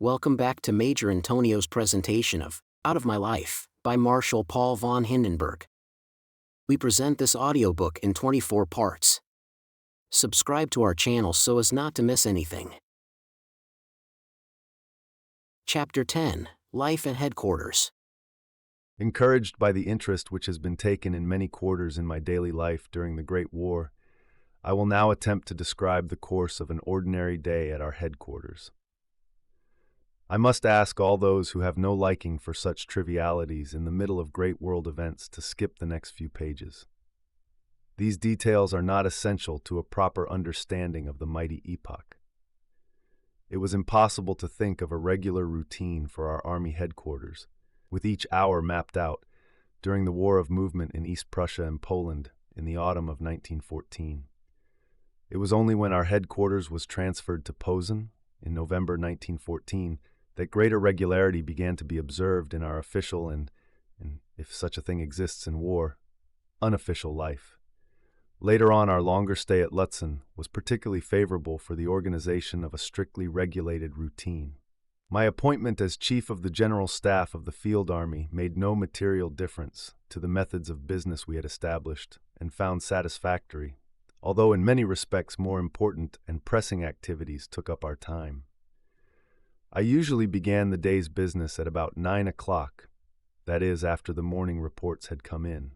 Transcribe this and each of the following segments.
Welcome back to Major Antonio's presentation of Out of My Life by Marshal Paul von Hindenburg. We present this audiobook in 24 parts. Subscribe to our channel so as not to miss anything. Chapter 10, Life at Headquarters. Encouraged by the interest which has been taken in many quarters in my daily life during the Great War, I will now attempt to describe the course of an ordinary day at our headquarters. I must ask all those who have no liking for such trivialities in the middle of great world events to skip the next few pages. These details are not essential to a proper understanding of the mighty epoch. It was impossible to think of a regular routine for our army headquarters, with each hour mapped out, during the war of movement in East Prussia and Poland in the autumn of 1914. It was only when our headquarters was transferred to Posen in November 1914 that greater regularity began to be observed in our official and, if such a thing exists in war, unofficial life. Later on, our longer stay at Lutzen was particularly favorable for the organization of a strictly regulated routine. My appointment as Chief of the General Staff of the Field Army made no material difference to the methods of business we had established and found satisfactory, although in many respects more important and pressing activities took up our time. I usually began the day's business at about 9 o'clock, that is, after the morning reports had come in,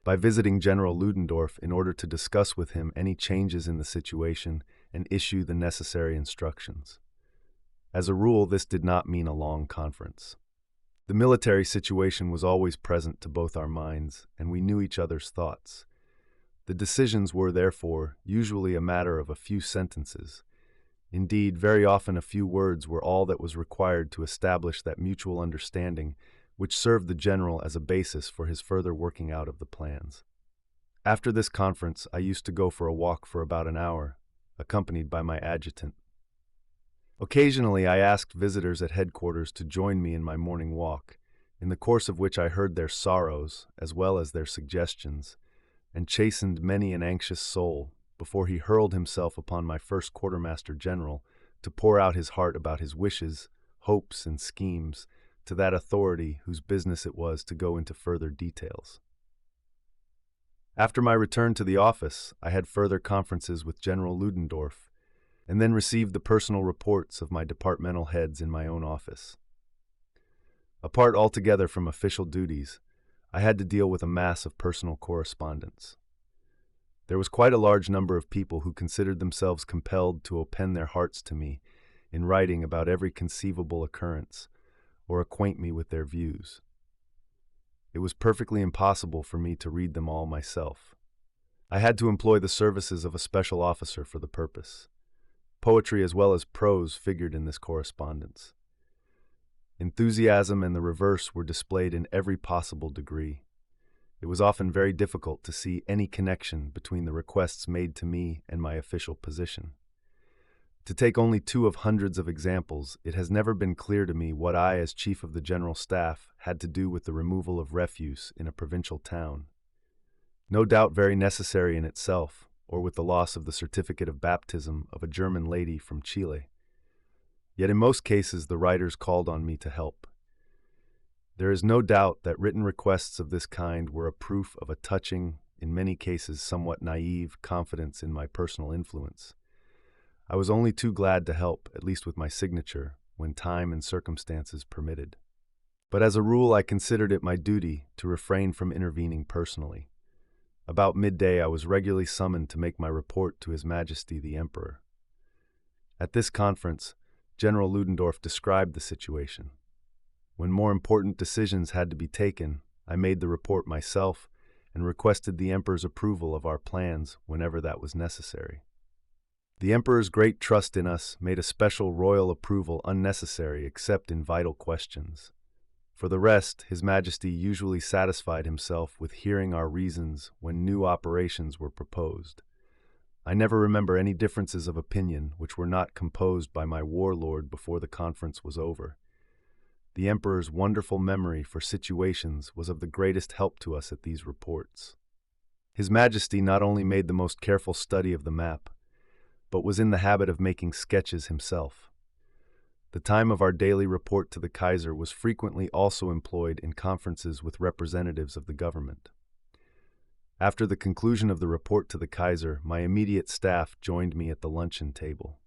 by visiting General Ludendorff in order to discuss with him any changes in the situation and issue the necessary instructions. As a rule, this did not mean a long conference. The military situation was always present to both our minds, and we knew each other's thoughts. The decisions were, therefore, usually a matter of a few sentences. Indeed, very often a few words were all that was required to establish that mutual understanding which served the general as a basis for his further working out of the plans. After this conference, I used to go for a walk for about an hour, accompanied by my adjutant. Occasionally, I asked visitors at headquarters to join me in my morning walk, in the course of which I heard their sorrows as well as their suggestions, and chastened many an anxious soul before he hurled himself upon my first quartermaster general to pour out his heart about his wishes, hopes, and schemes to that authority whose business it was to go into further details. After my return to the office, I had further conferences with General Ludendorff, and then received the personal reports of my departmental heads in my own office. Apart altogether from official duties, I had to deal with a mass of personal correspondence. There was quite a large number of people who considered themselves compelled to open their hearts to me in writing about every conceivable occurrence, or acquaint me with their views. It was perfectly impossible for me to read them all myself. I had to employ the services of a special officer for the purpose. Poetry as well as prose figured in this correspondence. Enthusiasm and the reverse were displayed in every possible degree. It was often very difficult to see any connection between the requests made to me and my official position. To take only two of hundreds of examples, it has never been clear to me what I, as Chief of the General Staff, had to do with the removal of refuse in a provincial town. No doubt very necessary in itself, or with the loss of the certificate of baptism of a German lady from Chile. Yet in most cases the writers called on me to help. There is no doubt that written requests of this kind were a proof of a touching, in many cases somewhat naive, confidence in my personal influence. I was only too glad to help, at least with my signature, when time and circumstances permitted. But as a rule, I considered it my duty to refrain from intervening personally. About midday, I was regularly summoned to make my report to His Majesty the Emperor. At this conference, General Ludendorff described the situation. When more important decisions had to be taken, I made the report myself and requested the Emperor's approval of our plans whenever that was necessary. The Emperor's great trust in us made a special royal approval unnecessary except in vital questions. For the rest, His Majesty usually satisfied himself with hearing our reasons when new operations were proposed. I never remember any differences of opinion which were not composed by my warlord before the conference was over. The Emperor's wonderful memory for situations was of the greatest help to us at these reports. His Majesty not only made the most careful study of the map, but was in the habit of making sketches himself. The time of our daily report to the Kaiser was frequently also employed in conferences with representatives of the government. After the conclusion of the report to the Kaiser, my immediate staff joined me at the luncheon table.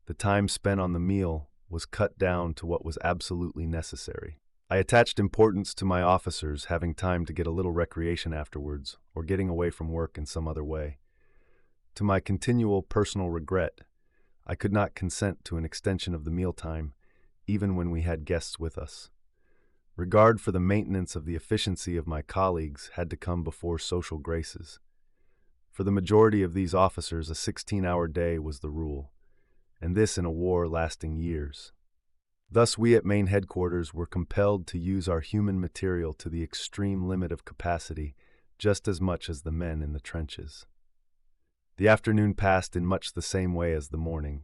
The time spent on the meal was cut down to what was absolutely necessary. I attached importance to my officers having time to get a little recreation afterwards, or getting away from work in some other way. To my continual personal regret, I could not consent to an extension of the mealtime, even when we had guests with us. Regard for the maintenance of the efficiency of my colleagues had to come before social graces. For the majority of these officers, a 16-hour day was the rule, and this in a war lasting years. Thus, we at main headquarters were compelled to use our human material to the extreme limit of capacity, just as much as the men in the trenches. The afternoon passed in much the same way as the morning.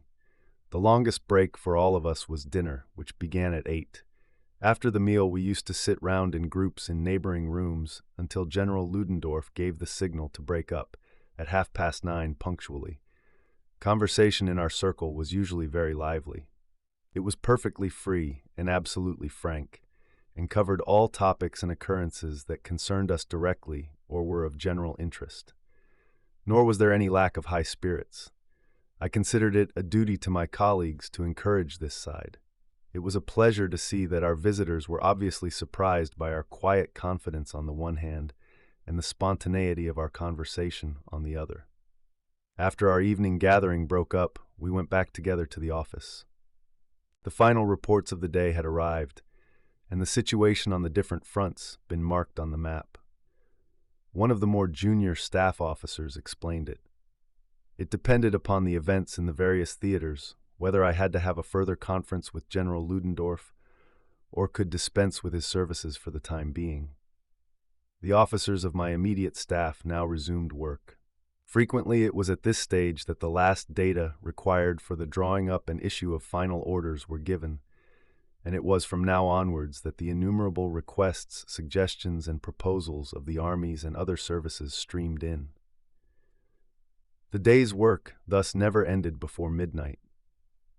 The longest break for all of us was dinner, which began at 8. After the meal, we used to sit round in groups in neighboring rooms until General Ludendorff gave the signal to break up at 9:30 punctually. Conversation in our circle was usually very lively. It was perfectly free and absolutely frank, and covered all topics and occurrences that concerned us directly or were of general interest. Nor was there any lack of high spirits. I considered it a duty to my colleagues to encourage this side. It was a pleasure to see that our visitors were obviously surprised by our quiet confidence on the one hand and the spontaneity of our conversation on the other. After our evening gathering broke up, we went back together to the office. The final reports of the day had arrived, and the situation on the different fronts been marked on the map. One of the more junior staff officers explained it. It depended upon the events in the various theaters, whether I had to have a further conference with General Ludendorff or could dispense with his services for the time being. The officers of my immediate staff now resumed work. Frequently, it was at this stage that the last data required for the drawing up and issue of final orders were given, and it was from now onwards that the innumerable requests, suggestions, and proposals of the armies and other services streamed in. The day's work thus never ended before midnight.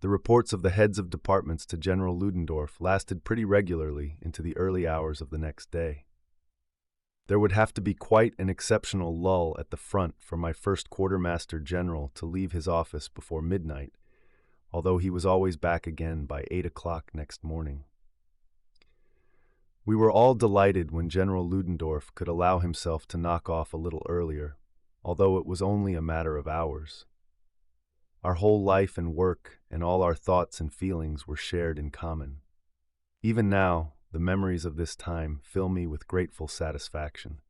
The reports of the heads of departments to General Ludendorff lasted pretty regularly into the early hours of the next day. There would have to be quite an exceptional lull at the front for my first quartermaster general to leave his office before midnight, although he was always back again by 8 o'clock next morning. We were all delighted when General Ludendorff could allow himself to knock off a little earlier, although it was only a matter of hours. Our whole life and work and all our thoughts and feelings were shared in common. Even now, the memories of this time fill me with grateful satisfaction.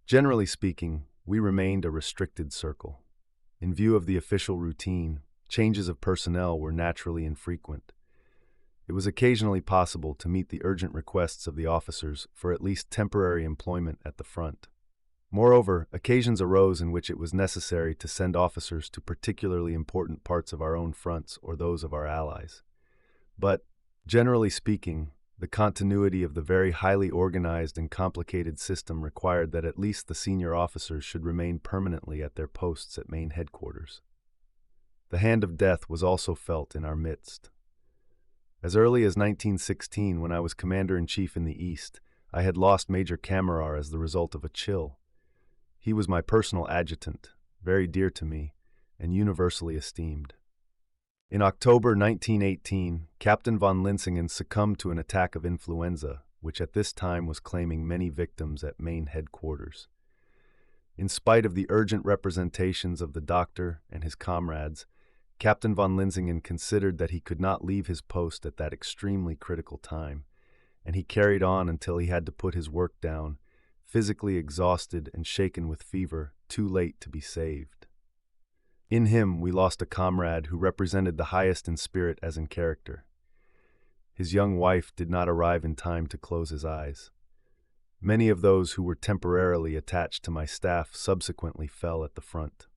Generally speaking, we remained a restricted circle. In view of the official routine, changes of personnel were naturally infrequent. It was occasionally possible to meet the urgent requests of the officers for at least temporary employment at the front. Moreover, occasions arose in which it was necessary to send officers to particularly important parts of our own fronts or those of our allies. But, generally speaking, the continuity of the very highly organized and complicated system required that at least the senior officers should remain permanently at their posts at main headquarters. The hand of death was also felt in our midst. As early as 1916, when I was commander-in-chief in the East, I had lost Major Camerar as the result of a chill. He was my personal adjutant, very dear to me, and universally esteemed. In October 1918, Captain von Linsingen succumbed to an attack of influenza, which at this time was claiming many victims at main headquarters. In spite of the urgent representations of the doctor and his comrades, Captain von Linsingen considered that he could not leave his post at that extremely critical time, and he carried on until he had to put his work down, physically exhausted and shaken with fever, too late to be saved. In him, we lost a comrade who represented the highest in spirit as in character. His young wife did not arrive in time to close his eyes. Many of those who were temporarily attached to my staff subsequently fell at the front.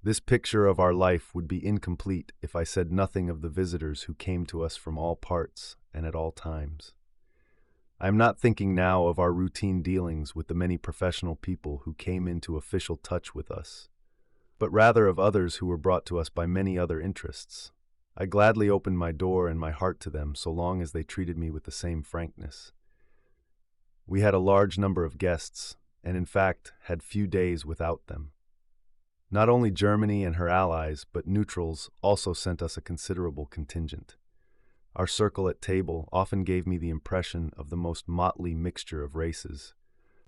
This picture of our life would be incomplete if I said nothing of the visitors who came to us from all parts and at all times. I am not thinking now of our routine dealings with the many professional people who came into official touch with us, but rather of others who were brought to us by many other interests. I gladly opened my door and my heart to them so long as they treated me with the same frankness. We had a large number of guests, and in fact had few days without them. Not only Germany and her allies, but neutrals also sent us a considerable contingent. Our circle at table often gave me the impression of the most motley mixture of races,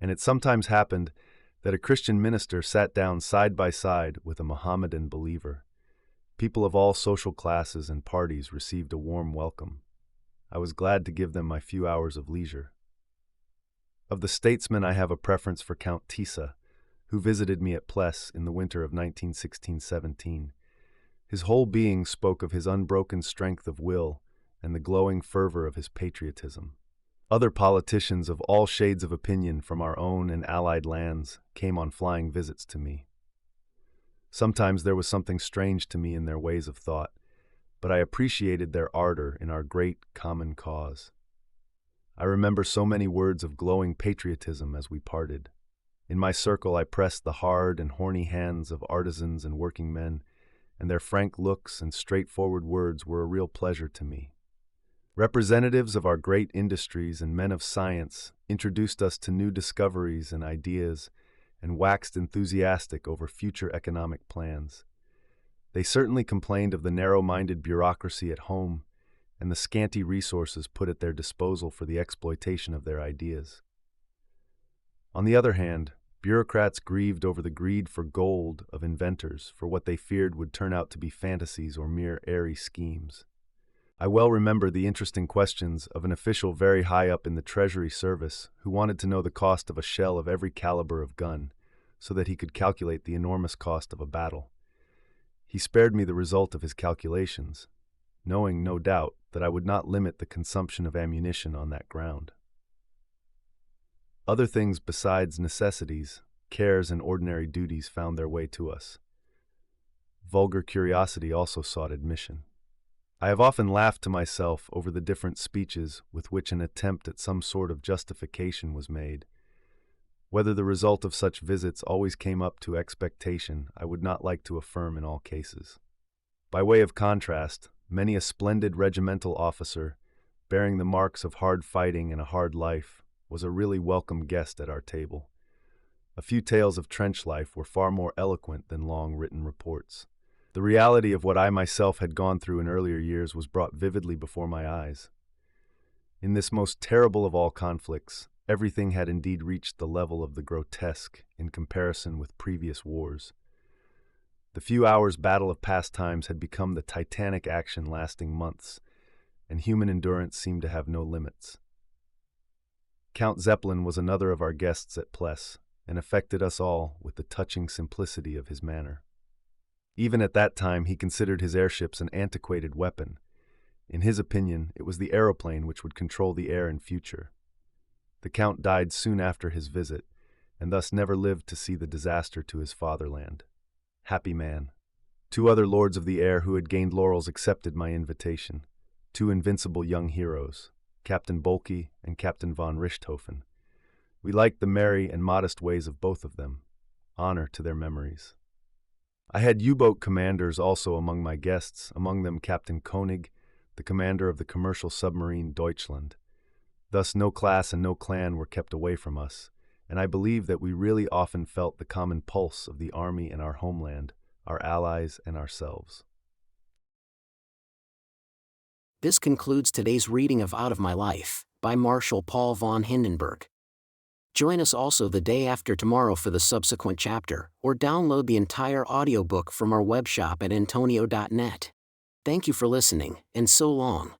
and it sometimes happened that a Christian minister sat down side by side with a Mohammedan believer. People of all social classes and parties received a warm welcome. I was glad to give them my few hours of leisure. Of the statesmen, I have a preference for Count Tissa, who visited me at Pless in the winter of 1916-17. His whole being spoke of his unbroken strength of will and the glowing fervor of his patriotism. Other politicians of all shades of opinion from our own and allied lands came on flying visits to me. Sometimes there was something strange to me in their ways of thought, but I appreciated their ardor in our great common cause. I remember so many words of glowing patriotism as we parted. In my circle I pressed the hard and horny hands of artisans and working men, and their frank looks and straightforward words were a real pleasure to me. Representatives of our great industries and men of science introduced us to new discoveries and ideas and waxed enthusiastic over future economic plans. They certainly complained of the narrow-minded bureaucracy at home and the scanty resources put at their disposal for the exploitation of their ideas. On the other hand, bureaucrats grieved over the greed for gold of inventors for what they feared would turn out to be fantasies or mere airy schemes. I well remember the interesting questions of an official very high up in the Treasury Service who wanted to know the cost of a shell of every caliber of gun so that he could calculate the enormous cost of a battle. He spared me the result of his calculations, knowing, no doubt, that I would not limit the consumption of ammunition on that ground. Other things besides necessities, cares, and ordinary duties found their way to us. Vulgar curiosity also sought admission. I have often laughed to myself over the different speeches with which an attempt at some sort of justification was made. Whether the result of such visits always came up to expectation, I would not like to affirm in all cases. By way of contrast, many a splendid regimental officer, bearing the marks of hard fighting and a hard life, was a really welcome guest at our table. A few tales of trench life were far more eloquent than long written reports. The reality of what I myself had gone through in earlier years was brought vividly before my eyes. In this most terrible of all conflicts, everything had indeed reached the level of the grotesque in comparison with previous wars. The few hours' battle of past times had become the titanic action lasting months, and human endurance seemed to have no limits. Count Zeppelin was another of our guests at Pless, and affected us all with the touching simplicity of his manner. Even at that time, he considered his airships an antiquated weapon. In his opinion, it was the aeroplane which would control the air in future. The Count died soon after his visit, and thus never lived to see the disaster to his fatherland. Happy man. 2 other lords of the air who had gained laurels accepted my invitation. 2 invincible young heroes, Captain Bolke and Captain von Richthofen. We liked the merry and modest ways of both of them. Honor to their memories. I had U-boat commanders also among my guests, among them Captain Koenig, the commander of the commercial submarine Deutschland. Thus no class and no clan were kept away from us, and I believe that we really often felt the common pulse of the army and our homeland, our allies and ourselves. This concludes today's reading of Out of My Life, by Marshal Paul von Hindenburg. Join us also the day after tomorrow for the subsequent chapter, or download the entire audiobook from our webshop at intonio.net. Thank you for listening, and so long.